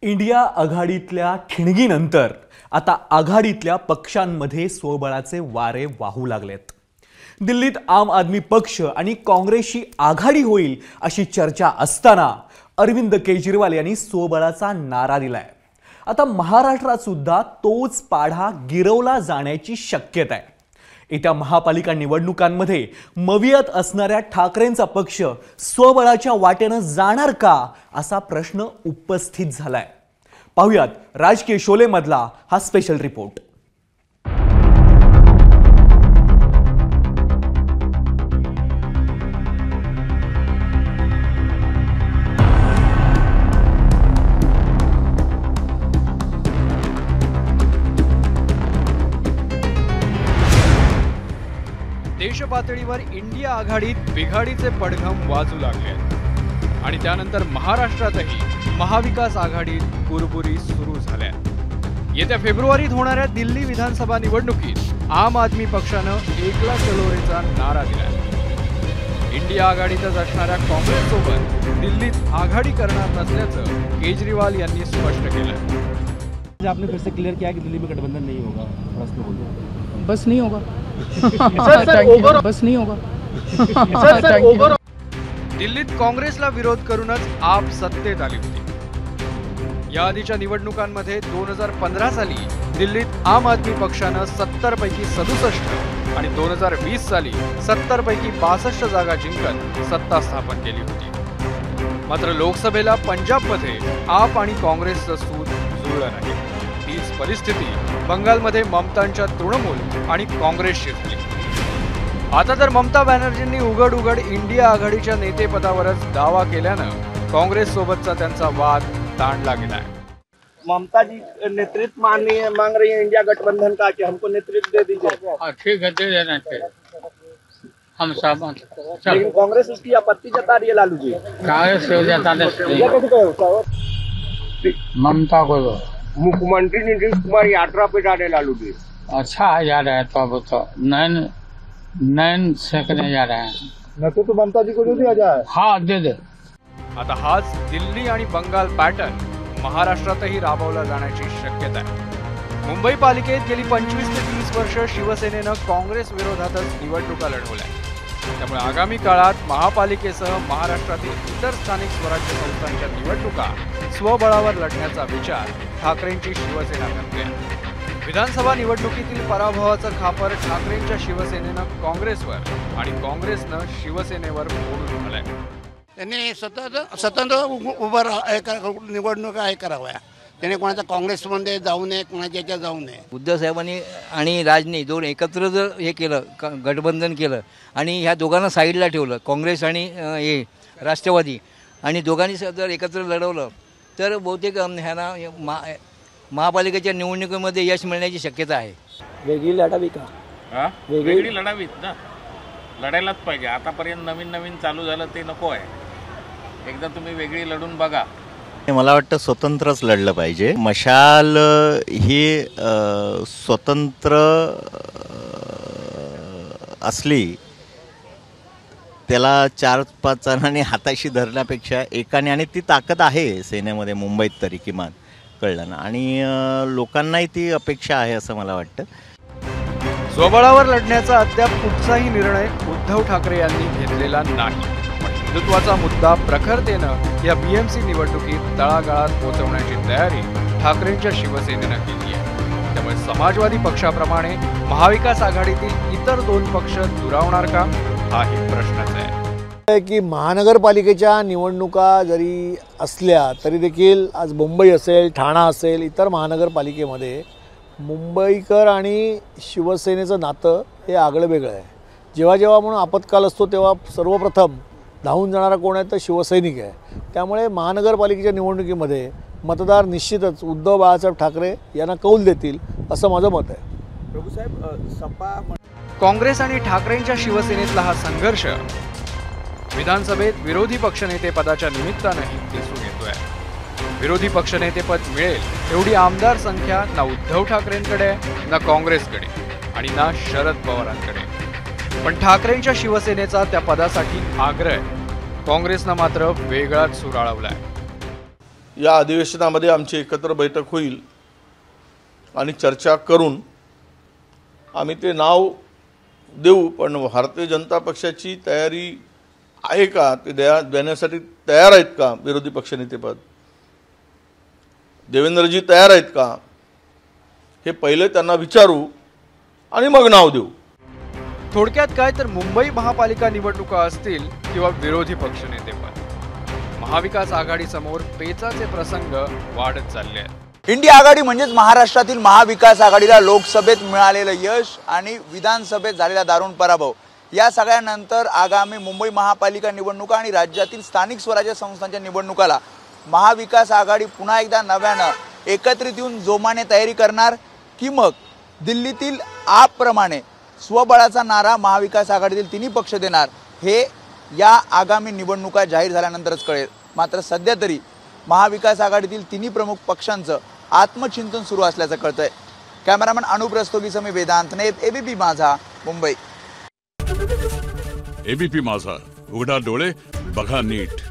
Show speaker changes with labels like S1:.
S1: India आघाडीतल्या ठिणगीनंतर आता आघाडीतल्या पक्षांमध्ये स्वबळाचे वारे वाहू लागलेत। दिल्लीत आम आदमी पक्ष आणि काँग्रेसची आघाडी होईल अशी चर्चा असताना अरविंद केजरीवाल यांनी स्वबळाचा नारा दिलाय। आता महाराष्ट्रात सुद्धा तोच पाढा गिरवला जाण्याची शक्यता आहे। येत्या महापालिका निवडणुकांमध्ये मवियत असणाऱ्या ठाकरेंचा पक्ष स्वबळाच्या वाटेने जाणार का असा प्रश्न उपस्थित झालाय। पाहुयात राजकीय शोले मधला हा स्पेशल रिपोर्ट।
S2: देशपातळीवर इंडिया आघाडीत बिघाडीचे पडघम वाजू लागले आणि त्यानंतर महाराष्ट्रातही महाविकास आघाडीत कुरबुरी सुरू झाल्या। येत्या फेब्रुवारीत होणाऱ्या दिल्ली विधानसभा निवडणुकीत आम आदमी पक्षाने एकला चलोरेचा नारा दिला। इंडिया आघाडीतच असणाऱ्या काँग्रेससोबत दिल्लीत आघाडी करणार नसल्याचं केजरीवाल यांनी स्पष्ट केलं।
S3: आपने फिर से क्लियर किया कि दिल्ली में गठबंधन नहीं होगा, प्रश्न बोलिए।
S4: बस नहीं होगा बस नहीं होगा
S2: दिल्लीत काँग्रेसला विरोध करूनच आप सत्तेत आली होती। या आधीच्या निवडणुकांमध्ये 2015 साली दिल्लीत आम आदमी पक्षाने 70 पैकी 67 आणि 2020 साली 70 पैकी 62 जागा जिंकत सत्ता स्थापन केली होती। मात्र लोकसभेला पंजाबमध्ये आप आणि काँग्रेसचं सूत जुळलं नाही। हीच परिस्थिती बंगालमध्ये ममतांच्या तृणमूल आणि काँग्रेसची झाली। आता तर ममता बॅनर्जींनी उघड इंडिया आघाडीच्या नेतेपदावरच दावा केल्यानं काँग्रेस सोबतचा त्यांचा वाद ताणला गेलाय।
S5: ममता जी नेतृत्व मांग रही है इंडिया गठबंधन का कि हमको नेतृत्व दे दीजिए।
S4: ठीक है, दे देना चाहिए, हम सब।
S5: लेकिन कांग्रेस उसकी आपत्ति जता रही है लालू जी।
S4: कांग्रेस ममता को
S5: मुख्यमंत्री नीतीश कुमार यात्रा पे जा रहे लालू जी।
S4: अच्छा जा रहा है, तो अब तो नैन सेकने जा रहे हैं।
S5: न तो ममता जी को जो दिया जाए।
S4: हाँ, दे दे।
S2: आता हाच दिल्ली आणि बंगाल पॅटर्न महाराष्ट्रातही राबवला जाण्याची शक्यता आहे। मुंबई पालिकेत गेली 25 ते 30 वर्ष शिवसेनेनं काँग्रेस विरोधातच निवडणुका लढवल्या। त्यामुळे आगामी काळात महापालिकेसह महाराष्ट्रातील इतर स्थानिक स्वराज्य संस्थांच्या निवडणुका स्वबळावर लढण्याचा विचार ठाकरेंची शिवसेना करते। विधानसभा निवडणुकीतील पराभवाचं खापर ठाकरेंच्या शिवसेनेनं काँग्रेसवर आणि काँग्रेसनं शिवसेनेवर फोडून आलंय।
S6: त्यांनी स्वतंत्र निवडणुका कराव्या। त्याने कोणाचा काँग्रेसमध्ये जाऊ नये, कोणाच्या याच्यात जाऊ नये।
S7: उद्धव साहेबांनी आणि राजनी दोन एकत्र जर हे केलं, गठबंधन केलं आणि ह्या दोघांना साईडला ठेवलं, काँग्रेस आणि हे राष्ट्रवादी, आणि दोघांनी जर एकत्र लढवलं तर बहुतेक ह्यांना महापालिकेच्या निवडणुकीमध्ये यश मिळण्याची शक्यता आहे।
S5: वेगळी लढावी का?
S8: वेगळी लढावीत ना, लढायलाच पाहिजे। आतापर्यंत नवीन चालू झालं ते नको आहे। एकदा तुम्ही वेगळी लढून बघा।
S9: मला वाटतं स्वतंत्रच लढलं पाहिजे। मशाल ही स्वतंत्र असली, त्याला 4-5 जणांनी हाताशी धरण्यापेक्षा एकाने, आणि ती ताकद आहे सेनेमध्ये मुंबईत तरी किमान, कळलं ना, आणि लोकांनाही ती अपेक्षा आहे असं मला वाटतं।
S2: स्वबळावर लढण्याचा अद्याप कुठचाही निर्णय उद्धव ठाकरे यांनी घेतलेला नाही। हिंदुत्वाचा मुद्दा प्रखरतेनं या बीएमसी निवडणुकीत तळागाळात पोहोचवण्याची तयारी ठाकरेंच्या शिवसेनेनं केली आहे। त्यामुळे समाजवादी पक्षाप्रमाणे महाविकास आघाडीतील इतर 2 पक्ष दुरावणार का, हाही प्रश्नच आहे।
S10: की महानगरपालिकेच्या निवडणुका जरी असल्या तरी देखील आज मुंबई असेल, ठाणा असेल, इतर महानगरपालिकेमध्ये मुंबईकर आणि शिवसेनेचं नातं हे आगळं वेगळं आहे। जेव्हा म्हणून आपत्काल असतो तेव्हा सर्वप्रथम धावून जाणारा कोण आहे तर शिवसैनिक आहे। त्यामुळे महानगरपालिकेच्या निवडणुकीमध्ये मतदार निश्चितच उद्धव बाळासाहेब ठाकरे यांना कौल देतील असं माझं मत आहे।
S2: प्रभूसाहेब, काँग्रेस आणि ठाकरेंच्या शिवसेनेतला हा संघर्ष विधानसभेत विरोधी पक्षनेते पदाच्या निमित्तानंही दिसून येतोय। विरोधी पक्षनेतेपद मिळेल एवढी आमदार संख्या ना उद्धव ठाकरेंकडे आहे, ना काँग्रेसकडे आणि ना शरद पवारांकडे। पण ठाकरेंच्या शिवसेनेचा त्या पदासाठी आग्रह आहे। काँग्रेसनं मात्र वेगळाच सूर आळवलाय।
S11: या अधिवेशनामध्ये आमची एकत्र बैठक होईल आणि चर्चा करून आम्ही ते नाव देऊ. पण भारतीय जनता पक्षाची तयारी आहे का, ते देण्यासाठी तयार आहेत का? विरोधी पक्षनेतेपद देवेंद्रजी तयार आहेत का, हे पहिले त्यांना विचारू आणि मग नाव देऊ.
S2: थोडक्यात काय तर मुंबई महापालिका निवडणुका असतील किंवा विरोधी पक्षनेतेपद, महाविकास आघाडी समोर पेचाचे प्रसंग वाढत चालले आहेत.
S12: इंडिया आघाडी म्हणजेच महाराष्ट्रातील महाविकास आघाडीला लोकसभेत मिळालेलं यश आणि विधानसभेत झालेला दारुण पराभव, या सगळ्यानंतर आगामी मुंबई महापालिका निवडणुका आणि राज्यातील स्थानिक स्वराज्य संस्थांच्या निवडणुकाला महाविकास आघाडी पुन्हा एकदा नव्यानं एकत्रित येऊन जोमाने तयारी करणार की मग दिल्लीतील आपप्रमाणे स्वबळाचा नारा महाविकास आघाडीतील तिन्ही पक्ष देणार, हे या आगामी निवडणुका जाहीर झाल्यानंतरच कळेल. मात्र सध्या तरी महाविकास आघाडीतील तिन्ही प्रमुख पक्षांचं आत्मचिंतन सुरू असल्याचं कळतंय. कॅमेरामॅन अनुप रस्तोगीसह मी वेदांत नेत, एबीपी माझा, मुंबई.
S13: एबीपी माझा, उघडा डोळे बघा नीट.